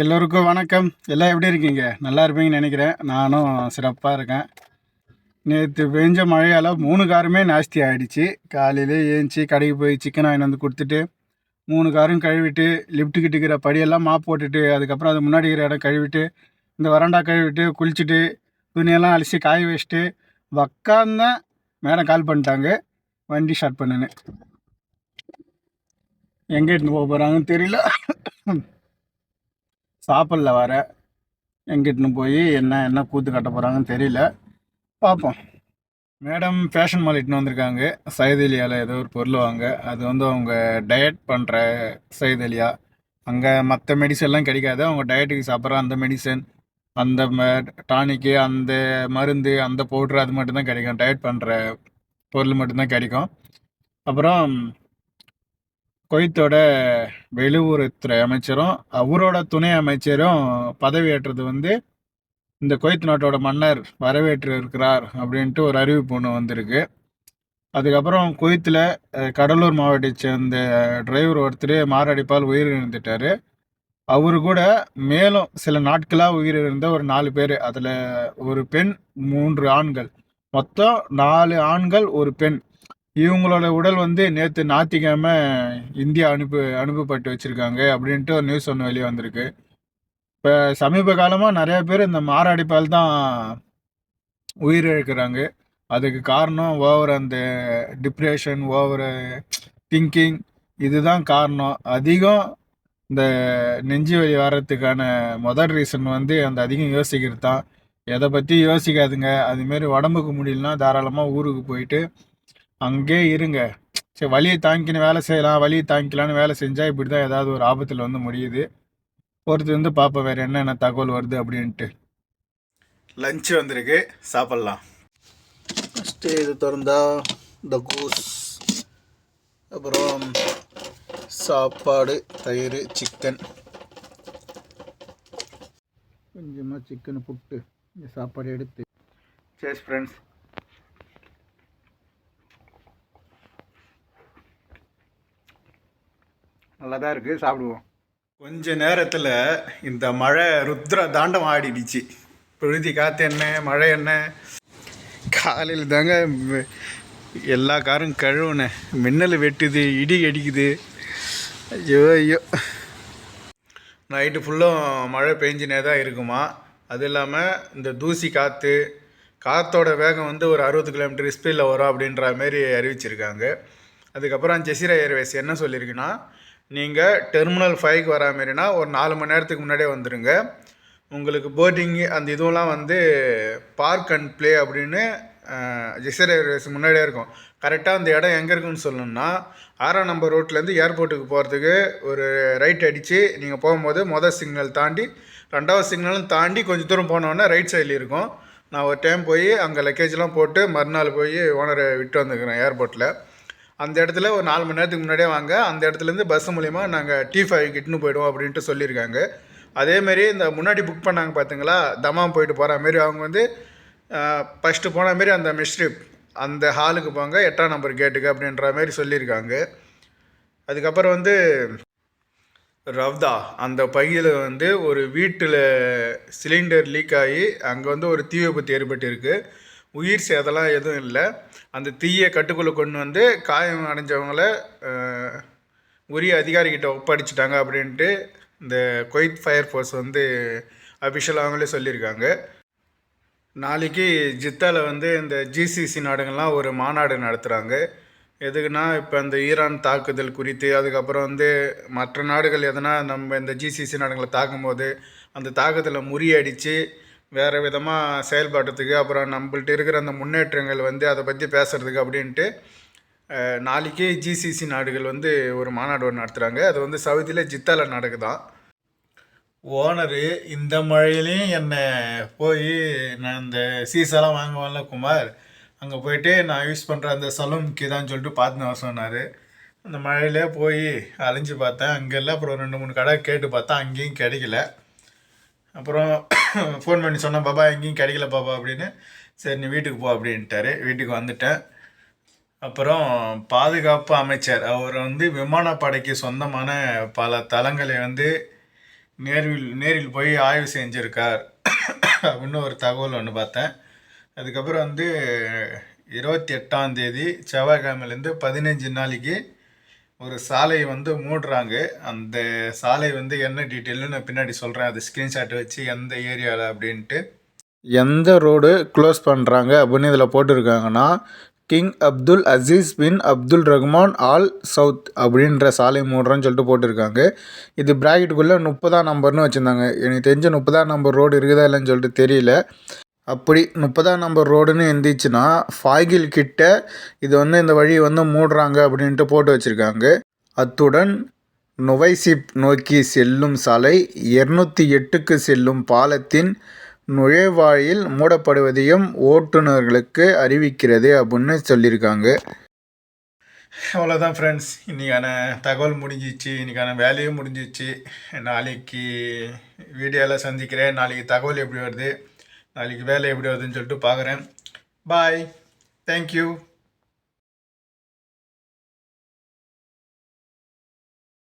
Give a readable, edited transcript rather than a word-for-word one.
எல்லோருக்கும் வணக்கம். எல்லாம் எப்படி இருக்கீங்க? நல்லா இருப்பீங்கன்னு நினைக்கிறேன். நானும் சிறப்பாக இருக்கேன். நேற்று பெஞ்ச மழையால் 3 காருமே நாஸ்தி ஆகிடுச்சு. காலையிலே ஏஞ்சி கடைக்கு போய் சிக்கன் வாங்கிட்டு வந்து கொடுத்துட்டு 3 காரும் கழுவிட்டு லிஃப்ட்டுக்கிட்டு இருக்கிற படியெல்லாம் மாப் போட்டுட்டு அதுக்கப்புறம் அது முன்னாடி இருக்கிற இடம் கழுவிட்டு இந்த வராண்டா கழுவிட்டு குளிச்சுட்டு துணியெல்லாம் அலசி காய வச்சுட்டு உக்காந்தேன். மேடம் கால் பண்ணிட்டாங்க, வண்டி ஸ்டார்ட் பண்ணுன்னு. எங்கே எடுத்துன்னு போக போகிறாங்கன்னு தெரியல. சாப்பிடல வர எங்கிட்டுன்னு போய் என்ன கூத்து கட்ட போகிறாங்கன்னு தெரியல, பார்ப்போம். மேடம் ஃபேஷன் மால் இட்டுன்னு வந்திருக்காங்க. சைதலியாவில் ஏதோ ஒரு பொருள் வாங்க. அது வந்து அவங்க டயட் பண்ணுற சைதலியா. அங்கே மற்ற மெடிசன்லாம் கிடைக்காது. அவங்க டயட்டுக்கு சாப்பிட்ற அந்த மெடிசன், அந்த டானிக்கு, அந்த மருந்து, அந்த பவுட்ரு அது மட்டும்தான் கிடைக்கும். டயட் பண்ணுற பொருள் மட்டும்தான் கிடைக்கும். அப்புறம் குவைத்தோட வெளியுறவுத்துறை அமைச்சரும் அவரோட துணை அமைச்சரும் பதவியேற்றது வந்து இந்த குவைத் நாட்டோட மன்னர் வரவேற்று இருக்கிறார் அப்படின்ட்டு ஒரு அறிவிப்பு ஒன்று வந்திருக்கு. அதுக்கப்புறம் குவைத்தில் கடலூர் மாவட்டத்தை சேர்ந்த டிரைவர் ஒருத்தர் மாரடைப்பால் உயிரிழந்துட்டார். அவரு கூட மேலும் சில நாட்களாக உயிரிழந்த ஒரு 4 பேர், அதில் ஒரு பெண், 3 ஆண்கள், மொத்தம் 4 ஆண்கள் ஒரு பெண். இவங்களோட உடல் வந்து நேற்று ஞாயிற்றுக்கிழமை இந்தியா அனுப்பப்பட்டு வச்சுருக்காங்க அப்படின்ட்டு ஒரு நியூஸ் ஒன்று வெளியே வந்திருக்கு. இப்போ சமீப காலமாக நிறையா பேர் இந்த மாரடைப்பால் தான் உயிரிழக்கிறாங்க. அதுக்கு காரணம் ஓவர் அந்த டிப்ரெஷன், ஓவர் திங்கிங், இதுதான் காரணம். அதிகம் இந்த நெஞ்சு வலி வர்றதுக்கான முதல் ரீசன் வந்து அந்த அதிகம் யோசிக்கிறது தான். எதை பற்றி யோசிக்காதுங்க. அதுமாரி உடம்புக்கு முடியலன்னா தாராளமாக ஊருக்கு போயிட்டு அங்கே இருங்க. சரி, வலியை தாங்கிக்கின்னு வேலை செய்யலாம், வலியை தாங்கிக்கலான்னு வேலை செஞ்சால் இப்படி தான் ஏதாவது ஒரு ஆபத்தில் வந்து முடியுது. ஒருத்தர் வந்து பார்ப்போம் வேறு என்னென்ன தகவல் வருது அப்படின்ட்டு. லஞ்சு வந்திருக்கு, சாப்பிட்லாம். ஃபஸ்ட்டு இது திறந்தா இந்த கூஸ், அப்புறம் சாப்பாடு, தயிர், சிக்கன், கொஞ்சமாக சிக்கனை புட்டு இந்த சாப்பாடு எடுத்து. சரி ஃப்ரெண்ட்ஸ், நல்லா தான் இருக்குது, சாப்பிடுவோம். கொஞ்ச நேரத்தில் இந்த மழை ருத்ர தாண்டம் ஆடிடுச்சு. புழுதி காற்று என்ன, மழை என்ன. காலையில் தாங்க எல்லா காரும் கழுவுனேன். மின்னல் வெட்டுது, இடி அடிக்குது. ஐயோ ஐயோ. நைட்டு ஃபுல்லும் மழை பெஞ்சினே தான் இருக்குமா. அது இல்லாமல் இந்த தூசி காற்றோட வேகம் வந்து ஒரு 60 கிலோமீட்டர் ஸ்பீடில் வரும் அப்படின்ற மாரி அறிவிச்சிருக்காங்க. அதுக்கப்புறம் ஜெசிரா ஏர்வேஸ் என்ன சொல்லியிருக்குன்னா, நீங்கள் டெர்மினல் 5க்கு வரா மாரினா ஒரு 4 மணி நேரத்துக்கு முன்னாடியே வந்துடுங்க. உங்களுக்கு போர்டிங்கு அந்த இதுவெலாம் வந்து பார்க் அண்ட் ப்ளே அப்படின்னு ஜெசிரா ஏர்வேஸ் முன்னாடியே இருக்கும். கரெக்டாக அந்த இடம் எங்கே இருக்குன்னு சொல்லணும்னா, 6ஆம் நம்பர் ரோட்லேருந்து ஏர்போர்ட்டுக்கு போகிறதுக்கு ஒரு ரைட் அடித்து நீங்கள் போகும்போது மொதல் சிக்னல் தாண்டி 2வது சிக்னலும் தாண்டி கொஞ்சம் தூரம் போனோன்னே ரைட் சைடில் இருக்கும். நான் ஒரு டைம் போய் அங்கே லக்கேஜ்லாம் போட்டு மறுநாள் போய் ஓனரை விட்டு வந்துக்கிறேன் ஏர்போர்ட்டில். அந்த இடத்துல ஒரு 4 மணி நேரத்துக்கு முன்னாடியே வாங்க. அந்த இடத்துலேருந்து பஸ் மூலிமா நாங்கள் T5 கிட்டுன்னு போய்டுவோம் அப்படின்ட்டு சொல்லியிருக்காங்க. அதேமாரி இந்த முன்னாடி புக் பண்ணாங்க பார்த்திங்களா, தமாம் போயிட்டு போகிற மாரி, அவங்க வந்து ஃபஸ்ட்டு போன மாரி அந்த மிஸ்ட்ரிப் அந்த ஹாலுக்கு போங்க, 8ஆம் நம்பர் கேட்டுக்கு அப்படின்ற மாரி சொல்லியிருக்காங்க. அதுக்கப்புறம் வந்து ரவ்தா அந்த பகுதியில் வந்து ஒரு வீட்டில் சிலிண்டர் லீக் ஆகி அங்கே வந்து ஒரு தீ விபத்து ஏற்பட்டு உயிர் சேதெல்லாம் எதுவும் இல்லை. அந்த தீயை கட்டுக்குள்ளே கொண்டு வந்து காயம் அடைஞ்சவங்கள உரிய அதிகாரிகிட்ட ஒப்படைச்சிட்டாங்க அப்படின்ட்டு இந்த குவைத் ஃபயர் ஃபோர்ஸ் வந்து அஃபிஷியலாக அவங்களே சொல்லியிருக்காங்க. நாளைக்கு ஜித்தாவில் வந்து இந்த GCC நாடுகள்லாம் ஒரு மாநாடு நடத்துகிறாங்க. எதுக்குன்னா, இப்போ இந்த ஈரான் தாக்குதல் குறித்து, அதுக்கப்புறம் வந்து மற்ற நாடுகள் எதனா நம்ம இந்த GCC நாடுகளை தாக்கும்போது அந்த தாக்குதலை முறியடித்து வேறு விதமாக செயல்படுறதுக்கு, அப்புறம் நம்மள்ட்ட இருக்கிற அந்த முன்னேற்றங்கள் வந்து அதை பற்றி பேசுகிறதுக்கு அப்படின்ட்டு நாளைக்கு GCC நாடுகள் வந்து ஒரு மாநாடு ஒன்று நடத்துகிறாங்க. அது வந்து சவுதியில் ஜித்தாவில் நடக்குதான். ஓனரு இந்த மழையிலையும் என்னை போய் நான் இந்த சீஸெல்லாம் வாங்குவேன்ல குமார், அங்கே போயிட்டு நான் யூஸ் பண்ணுற அந்த சலூனுக்கு தான் சொல்லிட்டு பார்த்துன்னு வர சொன்னார். அந்த மழையிலே போய் அலைஞ்சு பார்த்தேன், அங்கே இல்லை. அப்புறம் 2-3 கடை கேட்டு பார்த்தா அங்கேயும் கிடைக்கல. அப்புறம் ஃபோன் பண்ணி சொன்னேன், பாபா எங்கேயும் கிடைக்கல பாபா அப்படின்னு. சரி நீ வீட்டுக்கு போ அப்படின்ட்டாரு. வீட்டுக்கு வந்துட்டேன். அப்புறம் பாதுகாப்பு அமைச்சர் அவர் வந்து விமானப்படைக்கு சொந்தமான பல தளங்களை வந்து நேரில் போய் ஆய்வு செஞ்சுருக்கார் அப்படின்னு ஒரு தகவல் ஒன்று பார்த்தேன். அதுக்கப்புறம் வந்து 28ஆம் தேதி செவ்வாய்க்கிழமையிலேருந்து 15 நாளைக்கு ஒரு சாலை வந்து மூடுறாங்க. அந்த சாலை வந்து என்ன டீட்டெயில்னு நான் பின்னாடி சொல்கிறேன். அது ஸ்க்ரீன்ஷாட் வச்சு எந்த ஏரியாவில் அப்படின்ட்டு. எந்த ரோடு க்ளோஸ் பண்ணுறாங்க அப்படின்னு இதில் போட்டிருக்காங்கன்னா, கிங் அப்துல் அசீஸ் பின் அப்துல் ரஹ்மான் ஆல் சவுத் அப்படின்ற சாலை மூடுறோன்னு சொல்லிட்டு போட்டிருக்காங்க. இது ப்ராக்கெட்டுக்குள்ளே 30ஆம் நம்பர்னு வச்சுருந்தாங்க. எனக்கு தெரிஞ்ச 30ஆம் நம்பர் ரோடு இருக்குதா இல்லைன்னு சொல்லிட்டு தெரியல. அப்படி 30ஆம் நம்பர் ரோடுன்னு இருந்துச்சுன்னா ஃபாகில் கிட்ட இது வந்து இந்த வழி வந்து மூடுறாங்க அப்படின்ட்டு போட்டு வச்சுருக்காங்க. அத்துடன் நுவைசிப் நோக்கி செல்லும் சாலை 208க்கு செல்லும் பாலத்தின் நுழைவாயில் மூடப்படுவதையும் ஓட்டுநர்களுக்கு அறிவிக்கிறது அப்படின்னு சொல்லியிருக்காங்க. அவ்வளோதான் ஃப்ரெண்ட்ஸ், இன்றைக்கான தகவல் முடிஞ்சிச்சு. இன்றைக்கான வேலையும் முடிஞ்சிச்சு. நாளைக்கு வீடியோவில் சந்திக்கிறேன். நாளைக்கு தகவல் எப்படி வருது, நாளைக்கு வேலை எப்படி வருதுன்னு சொல்லிட்டு பார்க்குறேன். பாய், தேங்க்யூ.